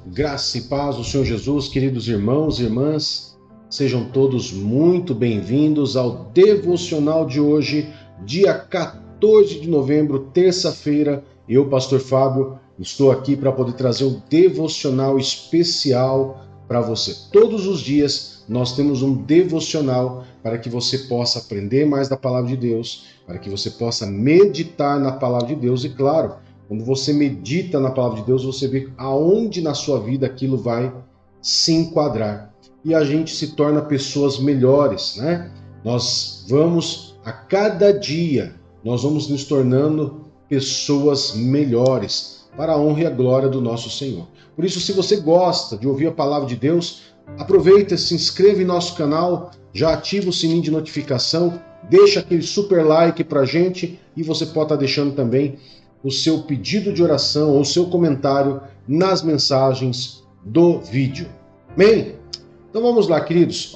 Graça e paz do Senhor Jesus, queridos irmãos e irmãs, sejam todos muito bem-vindos ao devocional de hoje, dia 14 de novembro, terça-feira. Eu, Pastor Fábio, estou aqui para poder trazer um devocional especial para você. Todos os dias nós temos um devocional para que você possa aprender mais da palavra de Deus, para que você possa meditar na palavra de Deus e, claro, quando você medita na palavra de Deus, você vê aonde na sua vida aquilo vai se enquadrar. E a gente se torna pessoas melhores, né? Nós vamos, a cada dia, nós vamos nos tornando pessoas melhores para a honra e a glória do nosso Senhor. Por isso, se você gosta de ouvir a palavra de Deus, aproveita, se inscreva em nosso canal, já ativa o sininho de notificação, deixa aquele super like pra gente e você pode estar deixando também o seu pedido de oração ou o seu comentário nas mensagens do vídeo. Amém? Então vamos lá, queridos.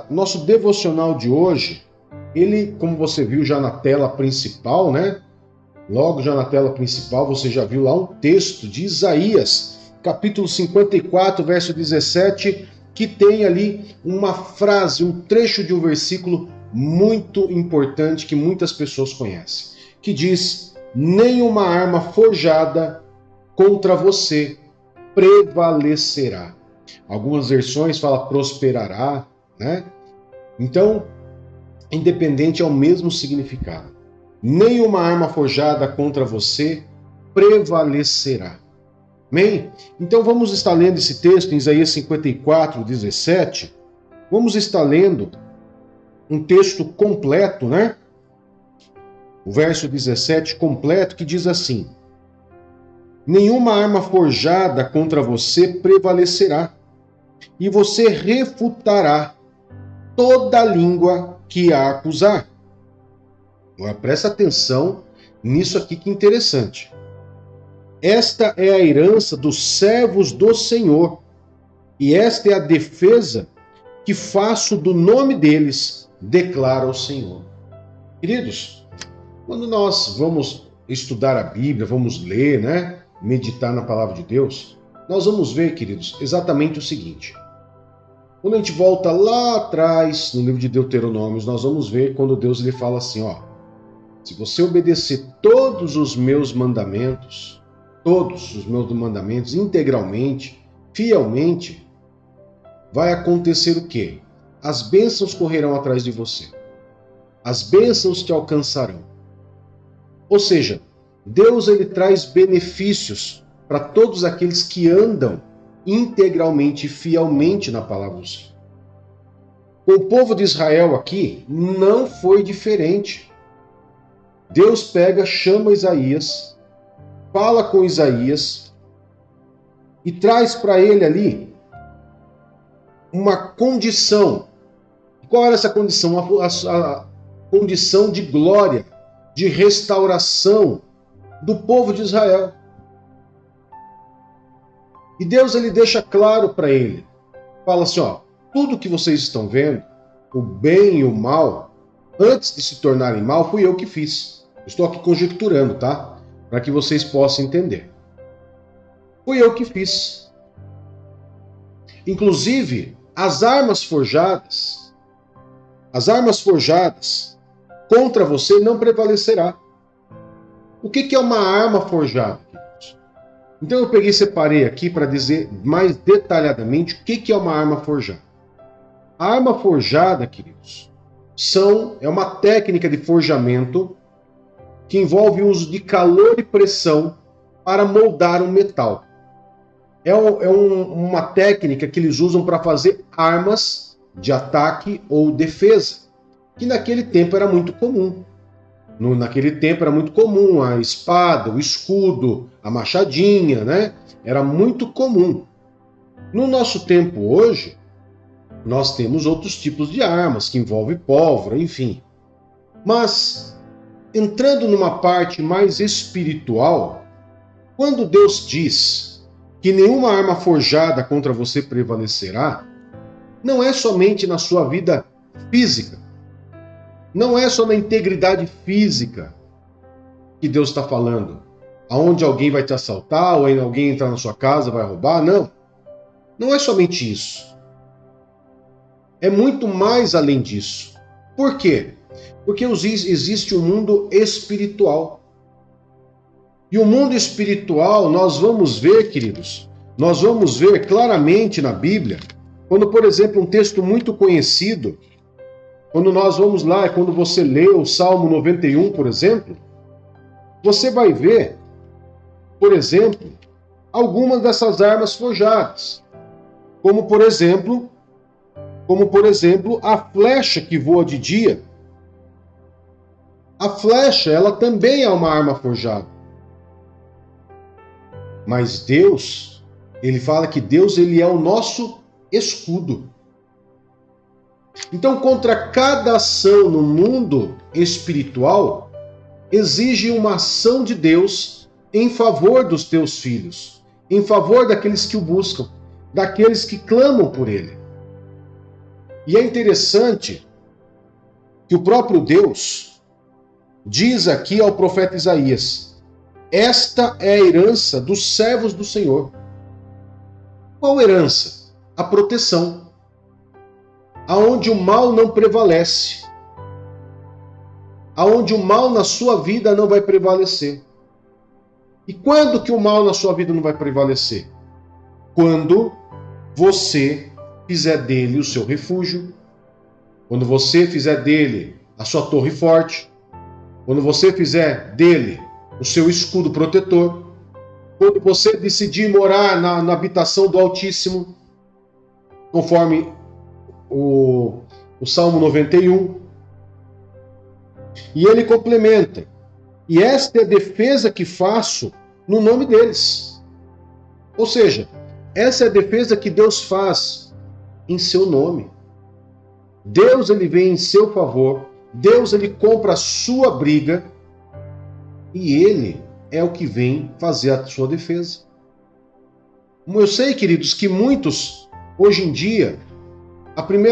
Nosso devocional de hoje, ele, como você viu já na tela principal, né? Logo já na tela principal você já viu lá um texto de Isaías, capítulo 54, verso 17, que tem ali uma frase, um trecho de um versículo muito importante que muitas pessoas conhecem, que diz: nenhuma arma forjada contra você prevalecerá. Algumas versões falam prosperará, né? Então, independente, é o mesmo significado. Nenhuma arma forjada contra você prevalecerá. Amém? Então vamos estar lendo esse texto em Isaías 54, 17. Vamos estar lendo um texto completo, né? O verso 17 completo, que diz assim: nenhuma arma forjada contra você prevalecerá, e você refutará toda língua que a acusar. Agora, presta atenção nisso aqui que interessante. Esta é a herança dos servos do Senhor, e esta é a defesa que faço do nome deles, declara o Senhor. Queridos, quando nós vamos estudar a Bíblia, vamos ler, né, meditar na palavra de Deus, nós vamos ver, queridos, exatamente o seguinte. Quando a gente volta lá atrás, no livro de Deuteronômio, nós vamos ver quando Deus lhe fala assim, ó, se você obedecer todos os meus mandamentos integralmente, fielmente, vai acontecer o quê? As bênçãos correrão atrás de você. As bênçãos te alcançarão. Ou seja, Deus ele traz benefícios para todos aqueles que andam integralmente e fielmente na palavra do Senhor. Com o povo de Israel aqui, não foi diferente. Deus chama Isaías, fala com Isaías e traz para ele ali uma condição. Qual era essa condição? A condição de glória, de restauração do povo de Israel. E Deus ele deixa claro para ele, fala assim, ó, tudo que vocês estão vendo, o bem e o mal, antes de se tornarem mal, fui eu que fiz. Estou aqui conjecturando, tá? Para que vocês possam entender. Fui eu que fiz. Inclusive, as armas forjadas contra você não prevalecerá. O que é uma arma forjada, queridos? Então eu separei aqui para dizer mais detalhadamente o que é uma arma forjada. A arma forjada, queridos, é uma técnica de forjamento que envolve o uso de calor e pressão para moldar um metal. É uma técnica que eles usam para fazer armas de ataque ou defesa, que naquele tempo era muito comum. Naquele tempo era muito comum a espada, o escudo, a machadinha, né? Era muito comum. No nosso tempo hoje, nós temos outros tipos de armas que envolvem pólvora, enfim. Mas, entrando numa parte mais espiritual, quando Deus diz que nenhuma arma forjada contra você prevalecerá, não é somente na sua vida física, não é só na integridade física que Deus está falando. aonde alguém vai te assaltar, ou alguém entrar na sua casa, vai roubar. Não. Não é somente isso. É muito mais além disso. Por quê? Porque existe um mundo espiritual. E o mundo espiritual, nós vamos ver, queridos, nós vamos ver claramente na Bíblia, quando, por exemplo, um texto muito conhecido, quando nós vamos lá, quando você lê o Salmo 91, por exemplo, você vai ver, por exemplo, algumas dessas armas forjadas. Como por exemplo, a flecha que voa de dia. A flecha, ela também é uma arma forjada. Mas Deus, ele fala que Deus, ele é o nosso escudo. Então, contra cada ação no mundo espiritual, exige uma ação de Deus em favor dos teus filhos, em favor daqueles que o buscam, daqueles que clamam por ele. E é interessante que o próprio Deus diz aqui ao profeta Isaías: esta é a herança dos servos do Senhor. Qual herança? A proteção. Aonde o mal não prevalece. Aonde o mal na sua vida não vai prevalecer. E quando que o mal na sua vida não vai prevalecer? Quando você fizer dele o seu refúgio, quando você fizer dele a sua torre forte, quando você fizer dele o seu escudo protetor, quando você decidir morar na habitação do Altíssimo, conforme o Salmo 91, e ele complementa: e esta é a defesa que faço no nome deles. Ou seja, essa é a defesa que Deus faz em seu nome. Deus, ele vem em seu favor, Deus, ele compra a sua briga e ele é o que vem fazer a sua defesa. Eu sei, queridos, que muitos, hoje em dia,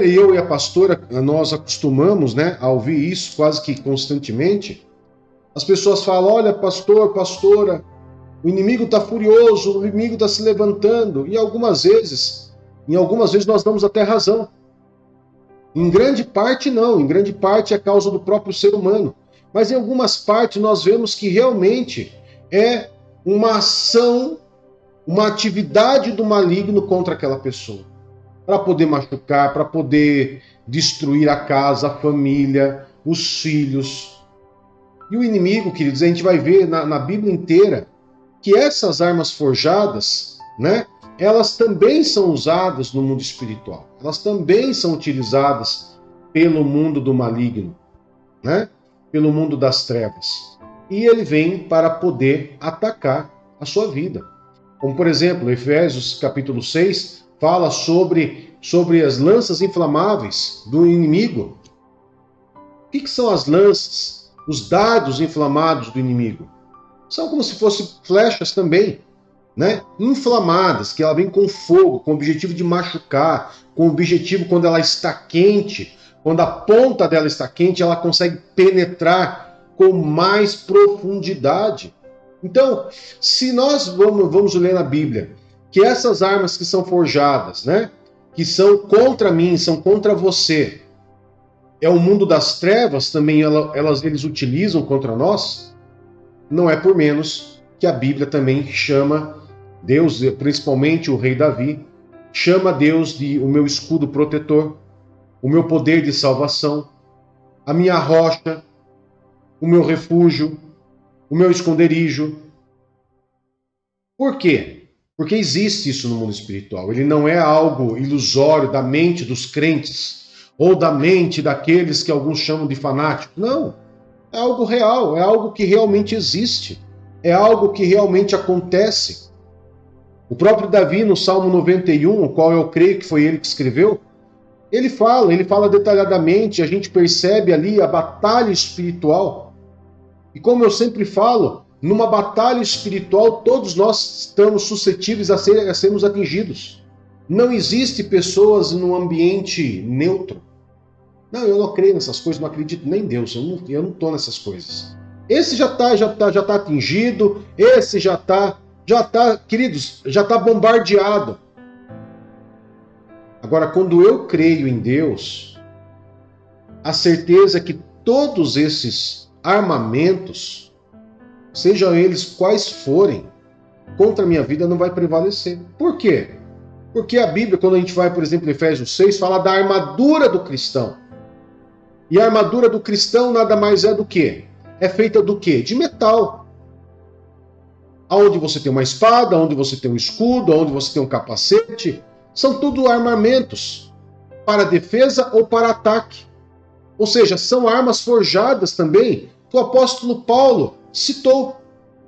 eu e a pastora, nós acostumamos, a ouvir isso quase que constantemente. As pessoas falam: olha, pastor, pastora, o inimigo está furioso, o inimigo está se levantando. E algumas vezes nós damos até razão. Em grande parte não, em grande parte é causa do próprio ser humano. Mas em algumas partes nós vemos que realmente é uma ação, uma atividade do maligno contra aquela pessoa. Para poder machucar, para poder destruir a casa, a família, os filhos. E o inimigo, queridos, a gente vai ver na Bíblia inteira que essas armas forjadas, elas também são usadas no mundo espiritual. Elas também são utilizadas pelo mundo do maligno, pelo mundo das trevas. E ele vem para poder atacar a sua vida. Como, por exemplo, Efésios capítulo 6 fala sobre as lanças inflamáveis do inimigo. O que são as lanças? Os dardos inflamados do inimigo. São como se fossem flechas também, inflamadas, que ela vem com fogo, com o objetivo de machucar, com o objetivo, quando ela está quente, quando a ponta dela está quente, ela consegue penetrar com mais profundidade. Então, se nós vamos ler na Bíblia que essas armas que são forjadas, que são contra mim, são contra você, é o mundo das trevas também, eles utilizam contra nós, não é por menos que a Bíblia também chama Deus, principalmente o rei Davi, chama Deus de o meu escudo protetor, o meu poder de salvação, a minha rocha, o meu refúgio, o meu esconderijo. Por quê? Porque existe isso no mundo espiritual. Ele não é algo ilusório da mente dos crentes ou da mente daqueles que alguns chamam de fanáticos. Não. É algo real, é algo que realmente existe. É algo que realmente acontece. O próprio Davi, no Salmo 91, o qual eu creio que foi ele que escreveu, ele fala detalhadamente, a gente percebe ali a batalha espiritual. E como eu sempre falo, numa batalha espiritual, todos nós estamos suscetíveis a sermos atingidos. Não existe pessoas num ambiente neutro. Não, eu não creio nessas coisas, não acredito nem em Deus, eu não estou nessas coisas. Esse já tá atingido, esse queridos, já está bombardeado. Agora, quando eu creio em Deus, a certeza é que todos esses armamentos, sejam eles quais forem, contra a minha vida não vai prevalecer. Por quê? Porque a Bíblia, quando a gente vai, por exemplo, em Efésios 6, fala da armadura do cristão. E a armadura do cristão nada mais é do que? É feita do quê? De metal. Onde você tem uma espada, onde você tem um escudo, onde você tem um capacete, são tudo armamentos para defesa ou para ataque. Ou seja, são armas forjadas também que o apóstolo Paulo citou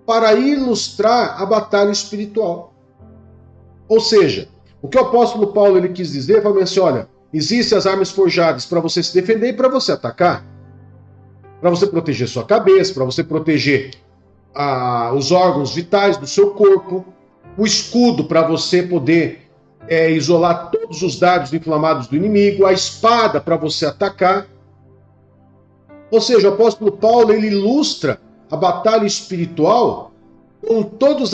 para ilustrar a batalha espiritual. Ou seja, o que o apóstolo Paulo ele quis dizer, falou assim, olha, existem as armas forjadas para você se defender e para você atacar. Para você proteger sua cabeça, para você proteger os órgãos vitais do seu corpo, o escudo para você poder isolar todos os dardos inflamados do inimigo, a espada para você atacar. Ou seja, o apóstolo Paulo ele ilustra a batalha espiritual com todos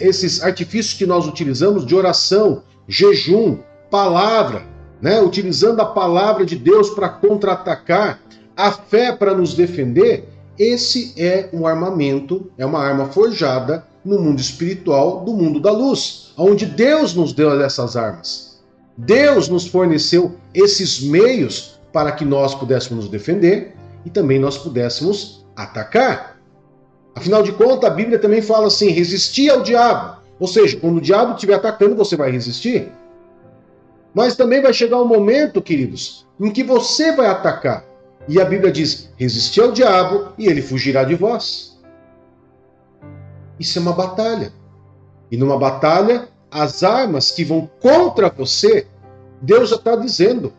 esses artifícios que nós utilizamos de oração, jejum, palavra, né? Utilizando a palavra de Deus para contra-atacar, a fé para nos defender. Esse é um armamento, é uma arma forjada no mundo espiritual, do mundo da luz, onde Deus nos deu essas armas. Deus nos forneceu esses meios para que nós pudéssemos nos defender e também nós pudéssemos atacar. Afinal de contas, a Bíblia também fala assim, resistir ao diabo. Ou seja, quando o diabo estiver atacando, você vai resistir. Mas também vai chegar um momento, queridos, em que você vai atacar. E a Bíblia diz, resistir ao diabo e ele fugirá de vós. Isso é uma batalha. E numa batalha, as armas que vão contra você, Deus já está dizendo.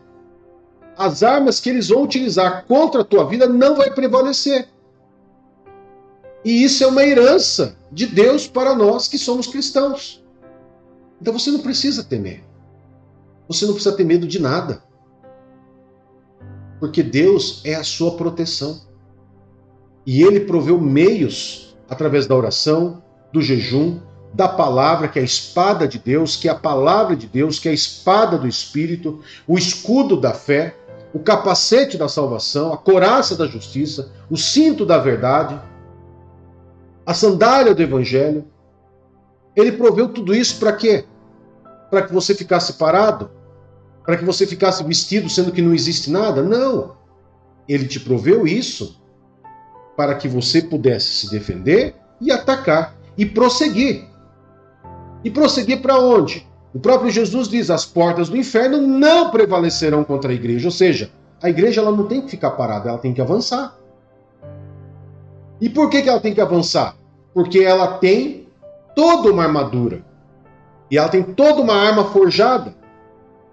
As armas que eles vão utilizar contra a tua vida não vai prevalecer. E isso é uma herança de Deus para nós que somos cristãos. Então você não precisa temer. Você não precisa ter medo de nada. Porque Deus é a sua proteção. E Ele proveu meios, através da oração, do jejum, da palavra, que é a espada de Deus, que é a palavra de Deus, que é a espada do Espírito, o escudo da fé, o capacete da salvação, a couraça da justiça, o cinto da verdade, a sandália do Evangelho. Ele proveu tudo isso para quê? Para que você ficasse parado? Para que você ficasse vestido sendo que não existe nada? Não. Ele te proveu isso para que você pudesse se defender e atacar e prosseguir. E prosseguir para onde? O próprio Jesus diz, as portas do inferno não prevalecerão contra a igreja. Ou seja, a igreja ela não tem que ficar parada, ela tem que avançar. E por que ela tem que avançar? Porque ela tem toda uma armadura. E ela tem toda uma arma forjada.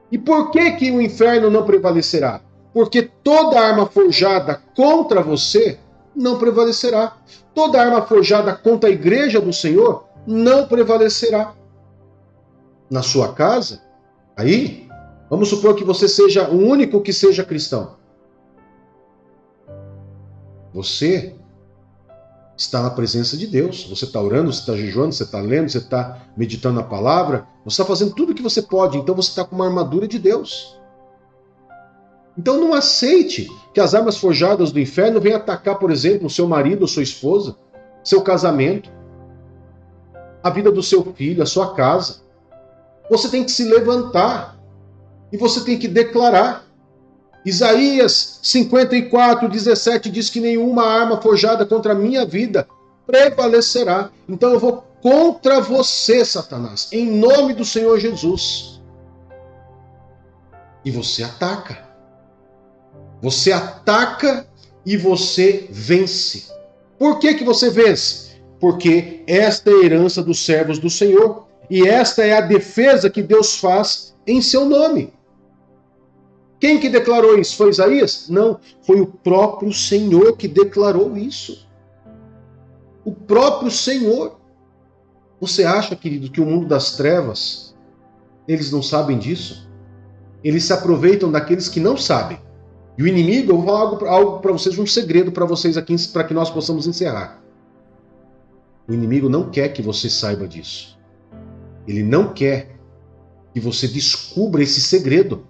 E por que o inferno não prevalecerá? Porque toda arma forjada contra você não prevalecerá. Toda arma forjada contra a igreja do Senhor não prevalecerá. Na sua casa, aí, vamos supor que você seja o único que seja cristão. Você está na presença de Deus. Você está orando, você está jejuando, você está lendo, você está meditando na palavra. Você está fazendo tudo o que você pode. Então você está com uma armadura de Deus. Então não aceite que as armas forjadas do inferno venham atacar, por exemplo, o seu marido ou sua esposa, seu casamento, a vida do seu filho, a sua casa. Você tem que se levantar e você tem que declarar. Isaías 54:17 diz que nenhuma arma forjada contra a minha vida prevalecerá. Então eu vou contra você, Satanás, em nome do Senhor Jesus. E você ataca. Você ataca e você vence. Por que você vence? Porque esta é a herança dos servos do Senhor. E esta é a defesa que Deus faz em seu nome. Quem que declarou isso? Foi Isaías? Não, foi o próprio Senhor que declarou isso. O próprio Senhor. Você acha, querido, que o mundo das trevas, eles não sabem disso? Eles se aproveitam daqueles que não sabem. E o inimigo, eu vou falar algo para vocês, um segredo para vocês aqui, para que nós possamos encerrar. O inimigo não quer que você saiba disso. Ele não quer que você descubra esse segredo.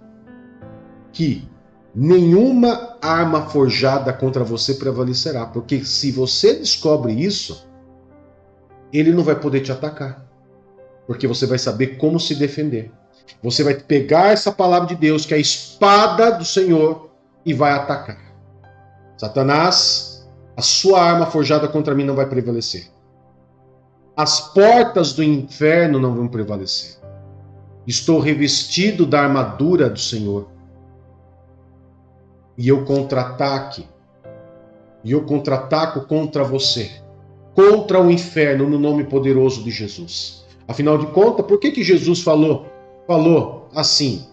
Que nenhuma arma forjada contra você prevalecerá. Porque se você descobre isso, ele não vai poder te atacar. Porque você vai saber como se defender. Você vai pegar essa palavra de Deus, que é a espada do Senhor, e vai atacar. Satanás, a sua arma forjada contra mim não vai prevalecer. As portas do inferno não vão prevalecer. Estou revestido da armadura do Senhor. E eu contra-ataco contra você, contra o inferno, no nome poderoso de Jesus. Afinal de contas, por que Jesus falou assim: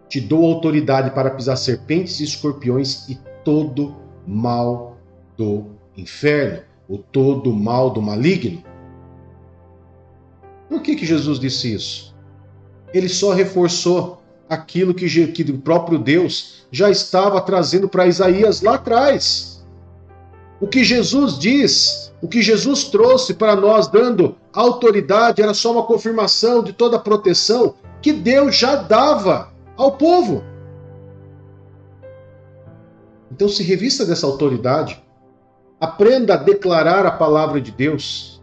te dou autoridade para pisar serpentes e escorpiões e todo mal do inferno, o todo mal do maligno? Por que Jesus disse isso? Ele só reforçou aquilo que o próprio Deus já estava trazendo para Isaías lá atrás. O que Jesus diz, o que Jesus trouxe para nós, dando autoridade, era só uma confirmação de toda a proteção que Deus já dava ao povo. Então se revista dessa autoridade, aprenda a declarar a palavra de Deus.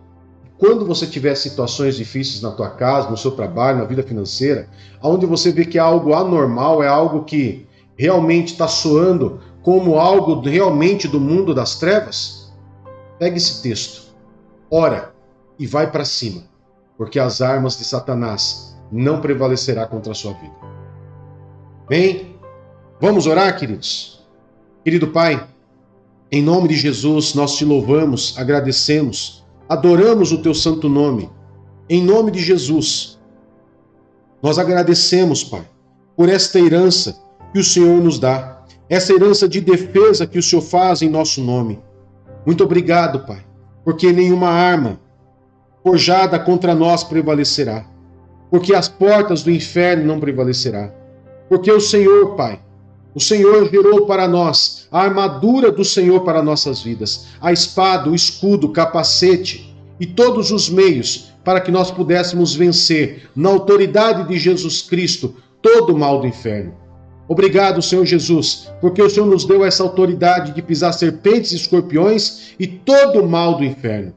Quando você tiver situações difíceis na tua casa, no seu trabalho, na vida financeira, onde você vê que é algo anormal, é algo que realmente está soando como algo realmente do mundo das trevas, pegue esse texto, ora e vai para cima, porque as armas de Satanás não prevalecerá contra a sua vida. Bem, vamos orar, queridos? Querido Pai, em nome de Jesus, nós te louvamos, agradecemos, adoramos o teu santo nome. Em nome de Jesus, nós agradecemos, Pai, por esta herança que o Senhor nos dá, essa herança de defesa que o Senhor faz em nosso nome. Muito obrigado, Pai, porque nenhuma arma forjada contra nós prevalecerá, porque as portas do inferno não prevalecerá, porque o Senhor, Pai, o Senhor gerou para nós a armadura do Senhor para nossas vidas, a espada, o escudo, o capacete e todos os meios para que nós pudéssemos vencer, na autoridade de Jesus Cristo, todo o mal do inferno. Obrigado, Senhor Jesus, porque o Senhor nos deu essa autoridade de pisar serpentes e escorpiões e todo o mal do inferno.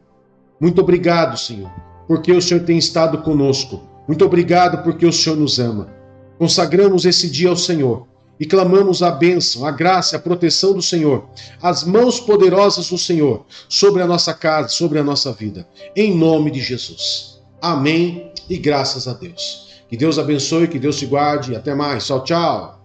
Muito obrigado, Senhor, porque o Senhor tem estado conosco. Muito obrigado porque o Senhor nos ama. Consagramos esse dia ao Senhor e clamamos a bênção, a graça, a proteção do Senhor, as mãos poderosas do Senhor sobre a nossa casa, sobre a nossa vida, em nome de Jesus. Amém e graças a Deus. Que Deus abençoe, que Deus te guarde e até mais. Tchau, tchau.